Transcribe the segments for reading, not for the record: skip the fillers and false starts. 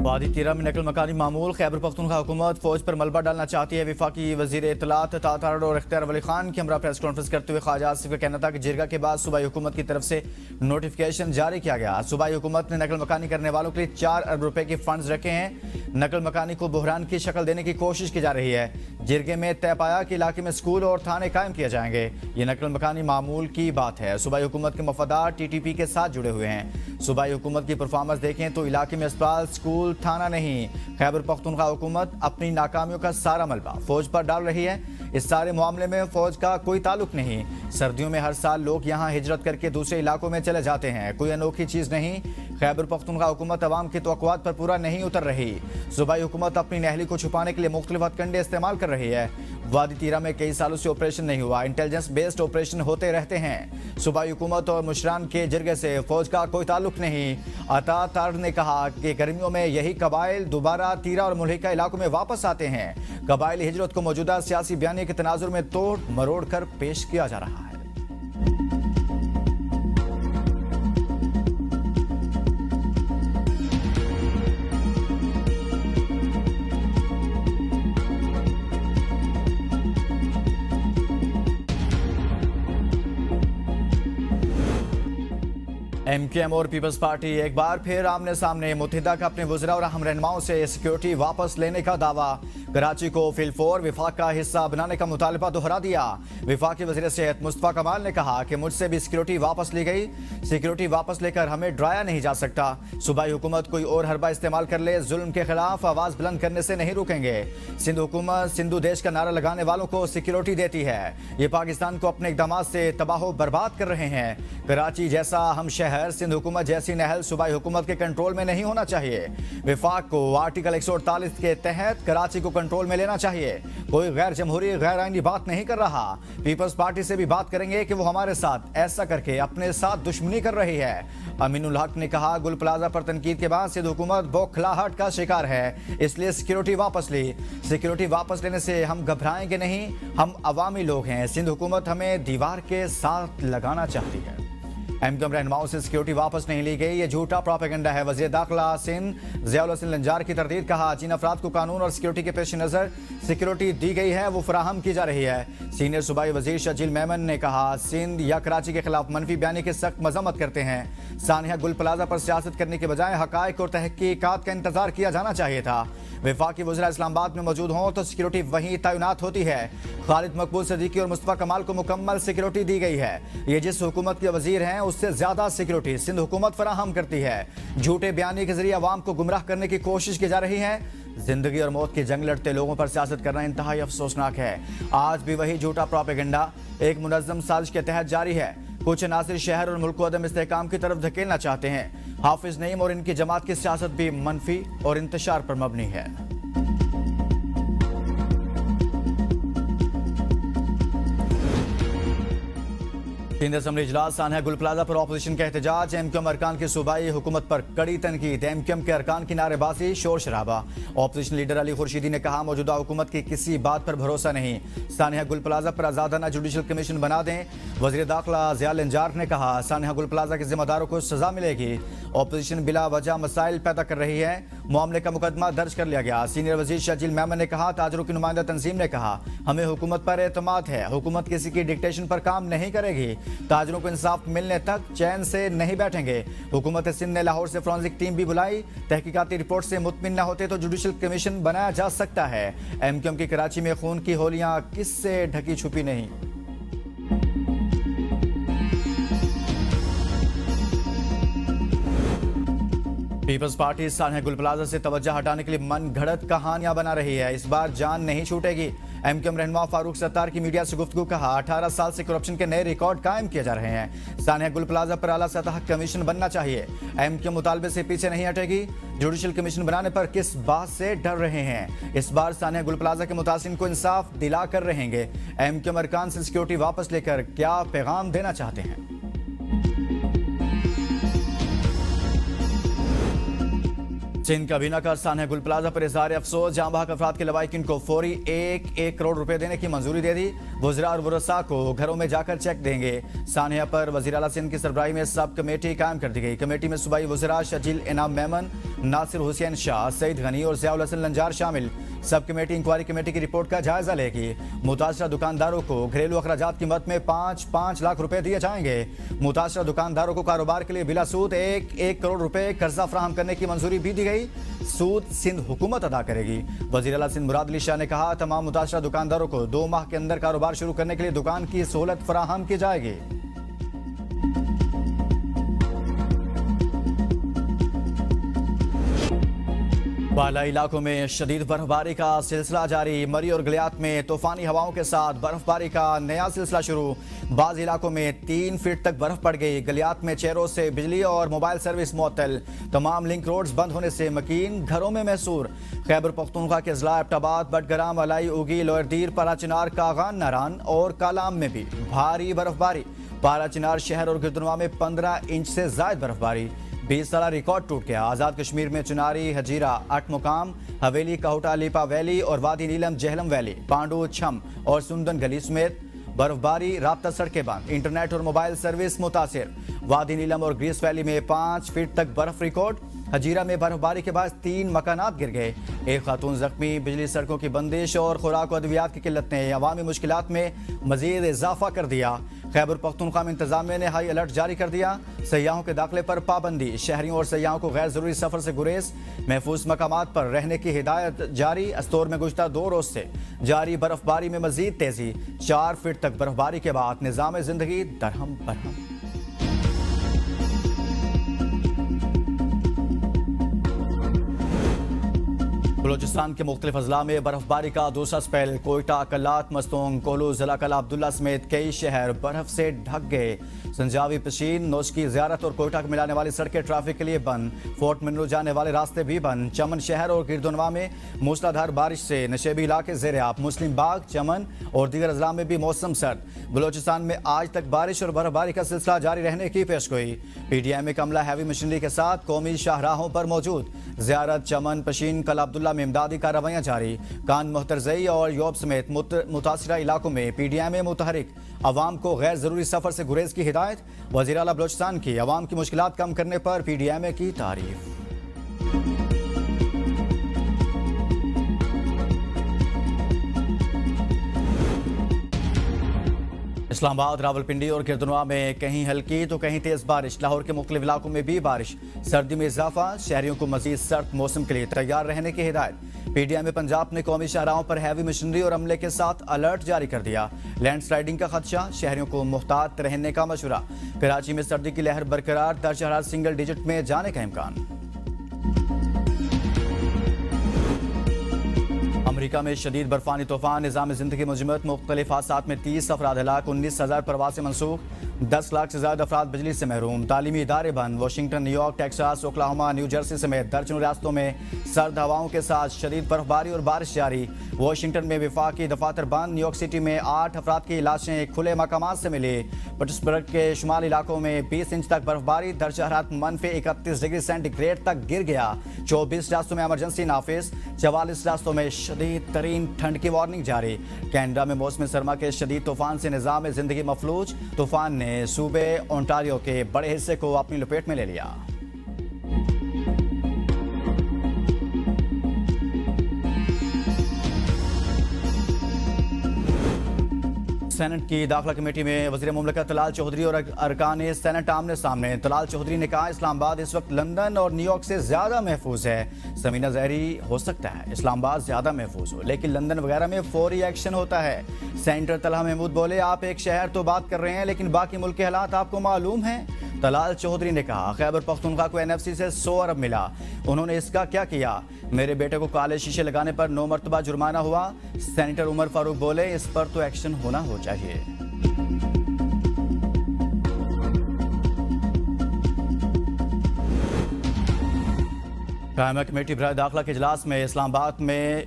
वादी तीरा में नकल मकानी मामूल। खैबर पख्तूनख्वा हुकूमत फौज पर मलबा डालना चाहती है। वफाकी वजीर इत्तलात तातार और इख्तियार वली खान की हमरा प्रेस कॉन्फ्रेंस करते हुए ख्वाजा आसिफ का कहना था कि जिरगा के बाद सूबाई हुकूमत की तरफ से नोटिफिकेशन जारी किया गया। सूबाई हुकूमत ने नकल मकानी करने वालों के लिए 4 अरब रुपए के फंड्स रखे हैं। नकल मकानी को बुहरान की शक्ल देने की कोशिश की जा रही है। जिरगे में तय पाया कि इलाके में स्कूल और थाने कायम किए जाएंगे। ये नकल मकानी मामूल की बात है। सूबाई हुकूमत के मफादात TTP के साथ जुड़े हुए हैं। सूबाई हुकूमत की परफॉर्मेंस देखें तो इलाके में अस्पताल, स्कूल, थाना नहीं। खैबर पख्तूनख्वा हुकूमत अपनी नाकामियों का सारा मलबा फौज पर डाल रही है। इस सारे मामले में फौज का कोई ताल्लुक नहीं। सर्दियों में हर साल लोग यहाँ हिजरत करके दूसरे इलाकों में चले जाते हैं। कोई अनोखी चीज नहीं। खैबर पख्तूनख्वा हुकूमत अवाम की तवक्कुआत पर पूरा नहीं उतर रही। सूबाई हुकूमत अपनी नहली को छुपाने के लिए मुख्तलिफ हथकंडे इस्तेमाल कर रही है। वादी तीरा में कई सालों से ऑपरेशन नहीं हुआ। इंटेलिजेंस बेस्ड ऑपरेशन होते रहते हैं। सूबाई हुकूमत और मुशरान के जिरगे से फौज का कोई ताल्लुक नहीं। अता तार ने कहा कि गर्मियों में यही कबाइल दोबारा तीरा और मुल्हिका इलाकों में वापस आते हैं। कबाइली हिजरत को मौजूदा सियासी बयानी के तनाजुर में तोड़ मरोड़ कर पेश किया जा रहा है। MKM और पीपल्स पार्टी एक बार फिर आमने सामने। मुत्तहिदा का अपने वज़रा और अहम रहनुमाओं से सिक्योरिटी वापस लेने का दावा। कराची को फिल-4 विफाक का हिस्सा बनाने का मुतालबा दोहरा दिया। विफाकी वज़ीर सेहत मुस्तफ़ा कमाल ने कहा कि मुझसे भी सिक्योरिटी वापस ली गई। सिक्योरिटी वापस लेकर हमें डराया नहीं जा सकता। सूबाई हुकूमत कोई और हरबा इस्तेमाल कर ले, जुल्म के खिलाफ आवाज बुलंद करने से नहीं रुकेंगे। सिंध हुकूमत सिंधु देश का नारा लगाने वालों को सिक्योरिटी देती है। ये पाकिस्तान को अपने इक़दामात से तबाह बर्बाद कर रहे हैं। कराची जैसा हम शहर, सिंध हुकूमत जैसी नहल सूबाई हुकूमत के कंट्रोल में नहीं होना चाहिए। विफाक को आर्टिकल 148 के तहत कराची को कंट्रोल में लेना चाहिए। कोई गैर जमहूरी गैर आईनी बात नहीं कर रहा। पीपल्स पार्टी से भी बात करेंगे कि वो हमारे साथ ऐसा करके अपने साथ दुश्मनी कर रही है। अमीनुल हक ने कहा गुल प्लाजा पर तनकीद के बाद सिंध हुकूमत बौखलाहट का शिकार है, इसलिए सिक्योरिटी वापस ली। सिक्योरिटी वापस लेने से हम घबराएंगे नहीं। हम अवामी लोग हैं। सिंध हुकूमत हमें दीवार के साथ लगाना चाहती है। MKM रहनुमाओं से सिक्योरिटी वापस नहीं ली गई, ये झूठा प्रोपेगेंडा है। वज़ीर दाखिला सिंध ज़ियाउल हसन लंजार की तरदीद। कहा जिन अफराद को कानून और सिक्योरिटी के पेश नज़र सिक्योरिटी दी गई है वो फराहम की जा रही है। सीनियर सूबाई वजीर शजील मेमन ने कहा सिंध या कराची के खिलाफ मनफी बयानी की सख्त मजम्मत करते हैं। सानिया गुल प्लाजा पर सियासत करने के बजाय हकायक और तहकीकात का इंतजार किया जाना चाहिए था। वफाकी वज़ीर इस्लामाबाद में मौजूद हों तो सिक्योरिटी वहीं तैनात होती है। खालिद मकबूल सदीकी और मुस्तफ़ा कमाल को मुकम्मल सिक्योरिटी दी गई है। ये जिस हुकूमत के वजीर हैं उससे ज्यादा सिक्योरिटी सिंध हुकूमत फराहम करती है। झूठे बयानी के जरिए अवाम को गुमराह करने की कोशिश की जा रही है। जिंदगी और मौत की जंग लड़ते लोगों पर सियासत करना इंतहाई अफसोसनाक है। आज भी वही झूठा प्रोपेगेंडा एक मुनज़्ज़म साजिश के तहत जारी है। कुछ नासिर शहर और मुल्क को अदम इस्तेहकाम की तरफ धकेलना चाहते हैं। हाफिज नईम और इनकी जमात की सियासत भी मनफी और इंतशार पर मबनी है। सिंध असेंबली इजलास। सानिया गुल प्लाजा पर अपोजिशन का एहतजाज। MKM अरकान की सूबाई हुकूमत पर कड़ी तनकीद। MKM के अरकान की नारेबाजी, शोर शराबा। अपोजिशन लीडर अली खुर्शीदी ने कहा मौजूदा हुकूमत की किसी बात पर भरोसा नहीं। सानिया गुल प्लाजा पर आजादाना जुडिशल कमीशन बना दें। वज़ीर दाखिला ज़ियाउल लंजार ने कहा सानिया गुल प्लाजा के जिम्मेदारों को सजा मिलेगी। अपोजिशन बिला वजह मसाइल पैदा कर रही है। मामले का मुकदमा दर्ज कर लिया गया। सीनियर वजीर शजील मेमन ने कहा ताजरों की नुमाइंदा तंजीम ने कहा हमें हुकूमत पर एतमाद है। हुकूमत किसी की डिक्टेशन पर काम नहीं करेगी। ताजरों को इंसाफ मिलने तक चैन से नहीं बैठेंगे। हुकूमत सिंध ने लाहौर से फोरेंसिक टीम भी बुलाई। तहकीकाती रिपोर्ट से मुतमिन न होते तो जुडिशल कमीशन बनाया जा सकता है। MKM की कराची में खून की होलियां किससे ढकी छुपी नहीं। पीपल्स पार्टी सानिया गुल प्लाजा से तवज्जो हटाने के लिए मन घड़त कहानियां बना रही है। इस बार जान नहीं छूटेगी। MKM रहनुमा फारूक सत्तार की मीडिया से गुफ्तगू। कहा 18 साल से करप्शन के नए रिकॉर्ड कायम किए जा रहे हैं। सानिया गुल प्लाजा पर आला सतह कमीशन बनना चाहिए। MKM मुतालबे से पीछे नहीं हटेगी। जुडिशल कमीशन बनाने पर किस बात से डर रहे हैं। इस बार सानिया गुल प्लाजा के मुतासिन को इंसाफ दिला कर रहेंगे। MKM अरकान से सिक्योरिटी वापस लेकर क्या पैगाम देना चाहते हैं। सिंध काबीना का सानिया गुल प्लाजा पर इज़हार अफसोस। जहां बहक अफराद के लवाहिकीन को फौरी 1 करोड़ रुपए देने की मंजूरी दे दी। वज़रा और वरसा को घरों में जाकर चेक देंगे। सानिया पर वज़ीर आला सिंध की सरबराही में सब कमेटी कायम कर दी गई। कमेटी में सूबाई वज़रा शजील इनाम मेमन, नासिर हुसैन शाह, सईद गनी और ज़ियाउल हसन लंजार शामिल। सब कमेटी इंक्वायरी कमेटी की रिपोर्ट का जायजा लेगी। मुतासरा दुकानदारों को घरेलू अखराजात की मद में 5-5 लाख रुपए दिए जाएंगे। मुतासरा दुकानदारों को कारोबार के लिए बिला सूद 1 करोड़ रुपए कर्जा फराहम करने की मंजूरी भी दी गई। सूद सिंध हुकूमत अदा करेगी। वज़ीर आला सिंध मुराद अली शाह ने कहा, तमाम मुतासरा दुकानदारों को 2 माह के अंदर कारोबार शुरू करने के लिए दुकान की सहूलत फराहम की जाएगी। बाला इलाकों में शदीद बर्फबारी का सिलसिला जारी। मरी और गलियात में तूफानी हवाओं के साथ बर्फबारी का नया सिलसिला शुरू। बाज़ इलाकों में 3 फीट तक बर्फ पड़ गई। गलियात में 6 रोज से बिजली और मोबाइल सर्विस मुअत्तल। तमाम लिंक रोड्स बंद होने से मकीन घरों में महसूर। खैबर पख्तूनख्वा के अजला एबटाबाद, बटग्राम, अलाई, उगी, लोअरदीर, पाराचिनार, कागान, नारान और कालाम में भी भारी बर्फबारी। पाराचिनार शहर और गिरदनवा में 15 इंच से ज्यादा बर्फबारी। 20 साल रिकॉर्ड टूट गया। आजाद कश्मीर में चुनारी, हजीरा, 8 मुकाम, हवेली, कहूटा, लीपा वैली और वादी नीलम, जहलम वैली, पांडू, छम और सुंदन गली समेत बर्फबारी। राब्ता सड़कें बंद। इंटरनेट और मोबाइल सर्विस मुतासिर। वादी नीलम और ग्रीस वैली में 5 फीट तक बर्फ रिकॉर्ड। हजीरा में बर्फबारी के बाद 3 मकानात गिर गए। एक खातून जख्मी। बिजली सड़कों की बंदिश और खुराक और अद्वियात की किल्लत ने अवामी मुश्किलात में मजीद इजाफा कर दिया। खैबर पख्तूनख्वा में इंतजामिया ने हाई अलर्ट जारी कर दिया। सयाहों के दाखिले पर पाबंदी। शहरियों और सयाहों को गैर जरूरी सफर से गुरेज। महफूज मकामात पर रहने की हिदायत जारी। अस्तोर में गुज़श्ता 2 रोज से जारी बर्फबारी में मजीद तेजी। 4 फीट तक बर्फबारी के बाद निजाम जिंदगी दरहम बरहम। बलोचिस्तान के मुख्तलिफ अजला में बर्फबारी का दूसरा स्पेल। कोयटा, कल्लात, मस्तूंग, कोलू, जिला कला अब्दुल्ला समेत कई शहर बर्फ से ढक गए। संजावी, पशीन, नोशकी, ज़ियारत और कोयटा को मिलाने वाली सड़कें ट्रैफिक के लिए बंद। फोर्ट मिनरू जाने वाले रास्ते भी बंद। चमन शहर और गिरदनवा में मूसलाधार बारिश से नशेबी इलाके ज़ेर-ए-आब। मुस्लिम बाग, चमन और दीगर अजला में भी मौसम सर्द। बलोचिस्तान में आज तक बारिश और बर्फबारी का सिलसिला जारी रहने की पेशगोई। PTI का अमला हैवी मशीनरी के साथ कौमी शाहराहों पर मौजूद। ज़ियारत, चमन, पशीन, कला अब्दुल्ला में इमदादी कार्रवाइयां जारी। कान, मुहतरजई और योब समेत मुतासरा इलाकों में PTI मुतहरिक। अवाम को गैर जरूरी सफर से गुरेज की हिदायत। वज़ीर आला बलोचिस्तान की अवाम की मुश्किलात कम करने पर PTI की तारीफ। इस्लामाबाद, रावलपिंडी और गिरदनवा में कहीं हल्की तो कहीं तेज बारिश। लाहौर के मुख्तलिफ इलाकों में भी बारिश। सर्दी में इजाफा। शहरियों को मजीद सर्द मौसम के लिए तैयार रहने की हिदायत। PTI पंजाब ने कौमी शाहराहों पर हैवी मशीनरी और अमले के साथ अलर्ट जारी कर दिया। लैंड स्लाइडिंग का खदशा। शहरियों को मुहतात रहने का मशवरा। कराची में सर्दी की लहर बरकरार। दर्ज हरारत सिंगल डिजिट में जाने का इम्कान। अमेरिका में शदीद बर्फानी तूफान। निज़ाम ज़िंदगी मुजमत। मुख्तलिफ हादसात में 30 अफराद हलाक। 19,000 प्रवासी मनसूख। 10 लाख से ज्यादा अफराद बिजली से महरूम। तालीमी इदारे बंद। Washington, New York, Texas, Oklahoma, new Jersey समेत दर्जनों रियासतों में सर्द हवाओं के साथ शदीद बर्फबारी और बारिश जारी। वाशिंगटन में विफाकी दफातर बंद। न्यूयॉर्क सिटी में 8 अफराद की लाशें खुले मकामात से मिली। पिट्सबर्ग के शुमाली इलाकों में 20 इंच तक बर्फबारी। दर्ज हरारत -31 डिग्री सेंटीग्रेड तक गिर गया। 24 रियासतों में इमरजेंसी नाफिज। 44 रियासतों में शदीद तरीन ठंड की वार्निंग जारी। कैनेडा में मौसम सरमा के शदीद तूफान से निजाम जिंदगी मफलूज। तूफान ने सूबे ओंटारियो के बड़े हिस्से को अपनी लपेट में ले लिया। सेनेट की दाखिला कमेटी में वज़ीर मुमलिकत तलाल चौधरी और अरकान सेनेट आमने सामने। तलाल चौधरी ने कहा, इस्लामाबाद इस वक्त लंदन और न्यूयॉर्क से ज्यादा महफूज है। ज़मीना ज़हरी हो सकता है इस्लामाबाद ज्यादा महफूज हो, लेकिन लंदन वगैरह में फौरी एक्शन होता है। सेनेटर तलहा महमूद बोले, आप एक शहर तो बात कर रहे हैं, लेकिन बाकी मुल्क के हालात आपको मालूम है। तलाल चौधरी ने कहा, खैबर पख्तूनख्वा को NFC से 100 अरब मिला, उन्होंने इसका क्या किया? मेरे बेटे को काले शीशे लगाने पर 9 मरतबा जुर्माना हुआ। सेनेटर उमर फारूक बोले, इस पर तो एक्शन होना हो चाहिए। कायमा कमेटी बराए दाखिला के इजलास में इस्लामाबाद में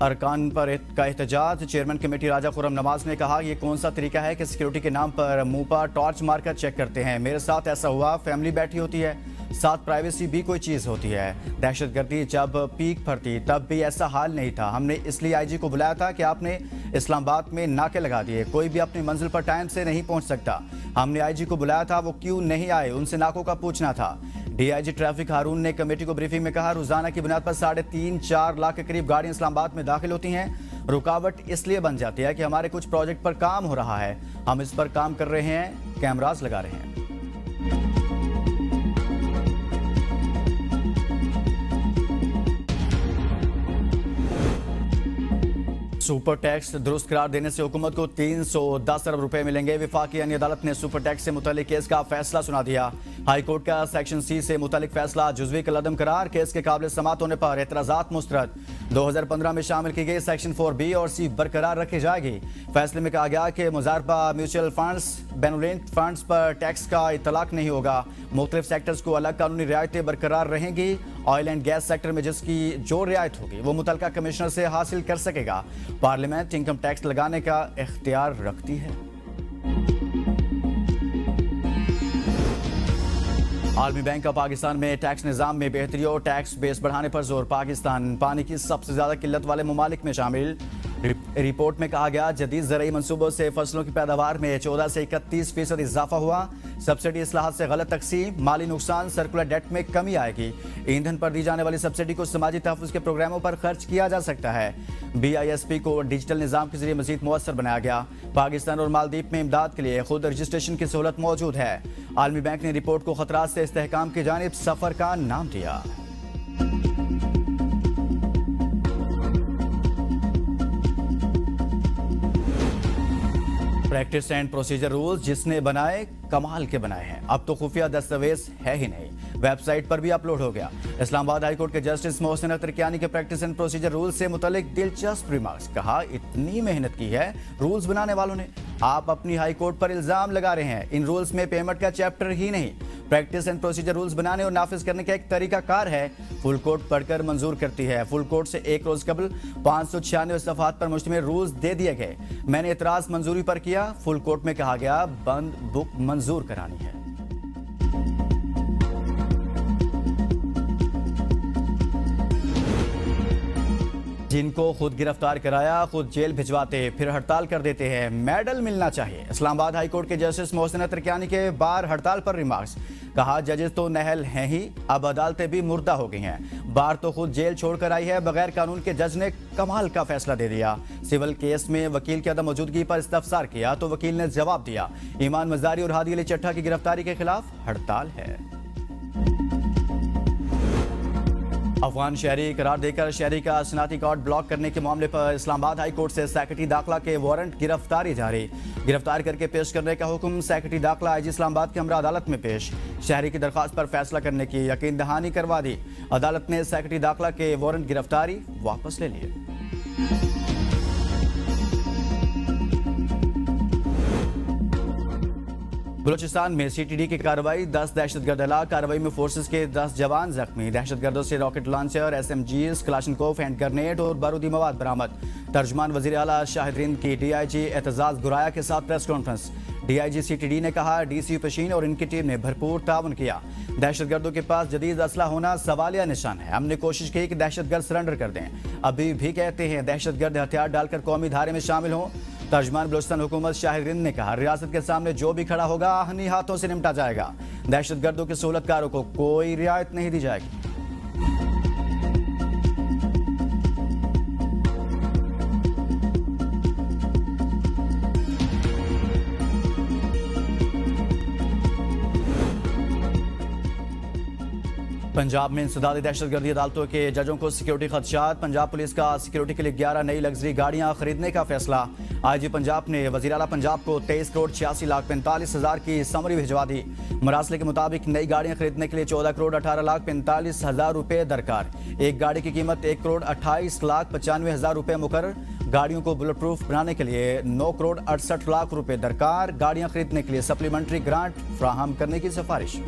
अरकान पर का एहतजाज। चेयरमैन कमेटी राजा खुर्रम नवाज ने कहा, ये कौन सा तरीका है कि सिक्योरिटी के नाम पर मुंह पर टॉर्च मारकर चेक करते हैं। मेरे साथ ऐसा हुआ, फैमिली बैठी होती है, साथ प्राइवेसी भी कोई चीज़ होती है। दहशतगर्दी जब पीक पर थी तब भी ऐसा हाल नहीं था। हमने इसलिए IG को बुलाया था कि आपने इस्लामाबाद में नाके लगा दिए, कोई भी अपनी मंजिल पर टाइम से नहीं पहुंच सकता। हमने IG को बुलाया था, वो क्यों नहीं आए, उनसे नाकों का पूछना था। डीआईजी ट्रैफिक हारून ने कमेटी को ब्रीफिंग में कहा, रोजाना की बुनियाद पर 3.5-4 लाख के करीब गाड़ियां इस्लामाबाद में दाखिल होती हैं। रुकावट इसलिए बन जाती है कि हमारे कुछ प्रोजेक्ट पर काम हो रहा है, हम इस पर काम कर रहे हैं, कैमरास लगा रहे हैं। सुपर टैक्स दुरुस्त करार देने से हुकूमत को 310 अरब रुपए मिलेंगे। विफाकी यानी अदालत ने सुपर टैक्स से मुतालिक केस का फैसला सुना दिया। हाई कोर्ट का सेक्शन सी से मुतालिक फैसला जुज़वी कलअदम करार, केस के काबिल समात होने पर एतराज़ात मुस्तरद। 2015 में शामिल की गई सेक्शन 4B और C बरकरार रखी जाएगी। फैसले में कहा गया कि मुजारबा म्यूचुअल फंड्स, बेनुलेंट फंड्स पर टैक्स का इतलाक नहीं होगा। मुख्तलिफ सेक्टर्स को अलग कानूनी रियायतें बरकरार रहेंगी। ऑयल एंड गैस सेक्टर में जिसकी जो रियायत होगी वो मुतलका कमिश्नर से हासिल कर सकेगा। पार्लियामेंट इनकम टैक्स लगाने का इख्तियार रखती है। आलमी बैंक का पाकिस्तान में टैक्स निज़ाम में बेहतरी और टैक्स बेस बढ़ाने पर जोर। पाकिस्तान पानी की सबसे ज्यादा किल्लत वाले ममालिक में शामिल। रिपोर्ट में कहा गया, जदीद ज़रई मनसूबों से फसलों की पैदावार में 14 से 31% इजाफा हुआ। सब्सिडी इस्लाहात से गलत तकसीम, माली नुकसान, सर्कुलर डेट में कमी आएगी। ईंधन पर दी जाने वाली सब्सिडी को समाजी तहफ़्फ़ुज़ के प्रोग्रामों पर खर्च किया जा सकता है। BISP को डिजिटल निज़ाम के जरिए मज़ीद मुअस्सर बनाया गया। पाकिस्तान और मालदीव में इमदाद के लिए खुद रजिस्ट्रेशन की सहूलत मौजूद है। आलमी बैंक ने रिपोर्ट को खतरात से इस्तेहकाम की जानिब सफ़र का नाम दिया। प्रैक्टिस एंड प्रोसीजर रूल्स जिसने बनाए कमाल के बनाए हैं। अब तो खुफिया दस्तावेज है ही नहीं, वेबसाइट पर भी अपलोड हो गया। इस्लामाबाद हाई कोर्ट के जस्टिस मोहसिन अख्तर कियानी के प्रैक्टिस एंड प्रोसीजर रूल्स से मुतालिक दिलचस्प रिमार्क्स। कहा, इतनी मेहनत की है रूल्स बनाने वालों ने, आप अपनी हाई कोर्ट पर इल्जाम लगा रहे हैं। इन रूल्स में पेमेंट का चैप्टर ही नहीं, प्रैक्टिस एंड प्रोसीजर रूल्स बनाने और नाफिज करने का एक तरीका कार है। फुल कोर्ट पढ़कर मंजूर करती है। फुल कोर्ट से एक रोज कबल 596 सफ़हात पर मुश्तमिल रूल्स दे दिए गए। मैंने इतराज मंजूरी पर किया। फुल कोर्ट में कहा गया बंद बुक मंजूर करानी है। जिनको खुद गिरफ्तार कराया खुद जेल भिजवाते फिर हड़ताल कर देते हैं, मेडल मिलना चाहिए। इस्लामाबाद हाई कोर्ट के जस्टिस मोहसिन अख्तर कियानी के बार हड़ताल पर रिमार्क्स। कहा, जजेस तो नहल हैं ही, अब अदालतें भी मुर्दा हो गई हैं। बार तो खुद जेल छोड़कर आई है। बगैर कानून के जज ने कमाल का फैसला दे दिया। सिविल केस में वकील की अदम मौजूदगी पर इस्तफसार किया तो वकील ने जवाब दिया। ईमान मजारी और हादी अली चट्टा की गिरफ्तारी के खिलाफ हड़ताल है। अफगान शहरी करार देकर शहरी का शनाख्ती कार्ड ब्लॉक करने के मामले पर इस्लामाबाद हाई कोर्ट से सेक्रेटरी दाखिला के वारंट गिरफ्तारी जारी। गिरफ्तार करके पेश करने का हुक्म। सेक्रेटरी दाखिला IG इस्लामाबाद के हमरा अदालत में पेश। शहरी की दरख्वास्त पर फैसला करने की यकीन दहानी करवा दी। अदालत ने सेक्रेटरी दाखिला के वारंट गिरफ्तारी वापस ले लिए। बलूचिस्तान में CTD की कार्रवाई, 10 दहशतगर्द हलाक। कार्रवाई में फोर्सेस के 10 जवान जख्मी। दहशतगर्दों से rocket launcher, SMGs, Kalashnikov, hand grenade और बारूदी मवाद बरामद। तर्जमान वजीर आला शाहिद रिंद की DIG एतजाज गुराया के साथ प्रेस कॉन्फ्रेंस। DIG CTD ने कहा, DC पशीन और इनकी टीम ने भरपूर ताउन किया। दहशतगर्दों के पास जदीद असला होना सवालिया निशान है। हमने कोशिश की कि दहशतगर्द सरेंडर कर दें। अभी भी कहते हैं दहशतगर्द हथियार डालकर कौमी धारे में शामिल हों। तर्जमान बलूचिस्तान हुकूमत शाहिद रिंद ने कहा, रियासत के सामने जो भी खड़ा होगा आहनी हाथों से निपटा जाएगा। दहशतगर्दों के सहूलतकारों को कोई रियायत नहीं दी जाएगी। पंजाब में इंसदादी दहशतगर्दी अदालतों के जजों को सिक्योरिटी खदशात। पंजाब पुलिस का सिक्योरिटी के लिए 11 नई लग्जरी गाड़ियां खरीदने का फैसला। IG पंजाब ने वज़ीर आला पंजाब को 23,86,45,000 की समरी भिजवा दी। मरासले के मुताबिक नई गाड़ियां खरीदने के लिए 14,18,45,000 रुपए दरकार। एक गाड़ी की कीमत 1,28,95,000 रुपए मुकर्रर। गाड़ियों को बुलेट प्रूफ बनाने के लिए 9,68,00,000 रुपए दरकार। गाड़ियां खरीदने के लिए सप्लीमेंट्री ग्रांट फराहम करने की सिफारिश।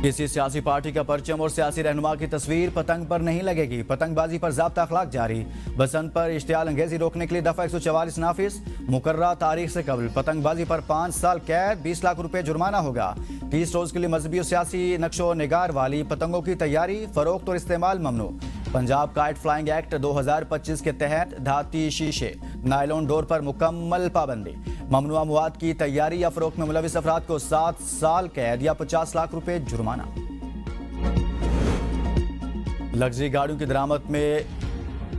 किसी सियासी पार्टी का परचम और सियासी रहनुमा की तस्वीर पतंग पर नहीं लगेगी। पतंगबाजी पर ज़ाब्ता अखलाक जारी। बसंत पर इश्तियाल अंगेजी रोकने के लिए दफा 144 नाफिज। मुकर्ररा तारीख से कबल पतंगबाजी पर 5 साल कैद, 20 लाख रुपए जुर्माना होगा। 30 रोज के लिए मजहबी और सियासी नक्शो निगार वाली पतंगों की तैयारी, फरोख्त और इस्तेमाल ममनू। पंजाब काइट फ्लाइंग एक्ट 2025 के तहत धाती शीशे, नायलॉन डोर पर मुकम्मल पाबंदी। ममनुआ मवाद की तैयारी या फरोख्त में मुलविस अफराद को 7 साल कैद या 50 लाख रुपए जुर्माना। लग्जरी गाड़ियों की दरामद में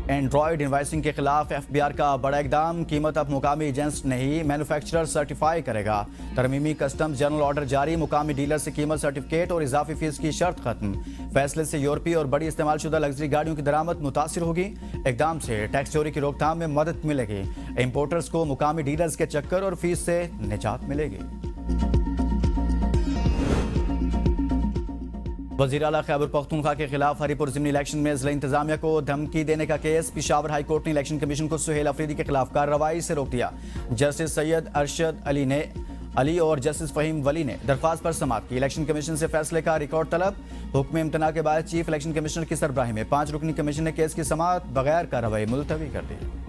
एंड्रॉयड इनवाइसिंग के खिलाफ एफबीआर का बड़ा इकदाम। कीमत अब मुकामी एजेंट्स नहीं मैन्युफैक्चरर सर्टिफाई करेगा। तरमीमी कस्टम्स जनरल ऑर्डर जारी। मुकामी डीलर से कीमत सर्टिफिकेट और इजाफी फीस की शर्त खत्म। फैसले से यूरोपीय और बड़ी इस्तेमाल शुदा लग्जरी गाड़ियों की दरामद मुतासिर होगी। इकदाम से टैक्स चोरी की रोकथाम में मदद मिलेगी। इम्पोर्टर्स को मुकामी डीलर्स के चक्कर और फीस से निजात मिलेगी। वज़ीर आला खैबर पख्तूनख्वा के खिलाफ हरीपुर ज़िमनी इलेक्शन में ज़िला इंतजामिया को धमकी देने का केस। पिशावर हाई कोर्ट ने इलेक्शन कमीशन को सुहेल अफरीदी के खिलाफ कार्रवाई से रोक दिया। जस्टिस सैयद अरशद अली और जस्टिस फ़हीम वली ने दरख्वास्त पर समाअत की। इलेक्शन कमीशन से फैसले का रिकॉर्ड तलब। हुक्म इम्तना के बाद चीफ इलेक्शन कमिश्नर की सरबराही में 5 रुकनी कमीशन ने केस की समाअत बगैर कार्रवाई मुलतवी कर दी।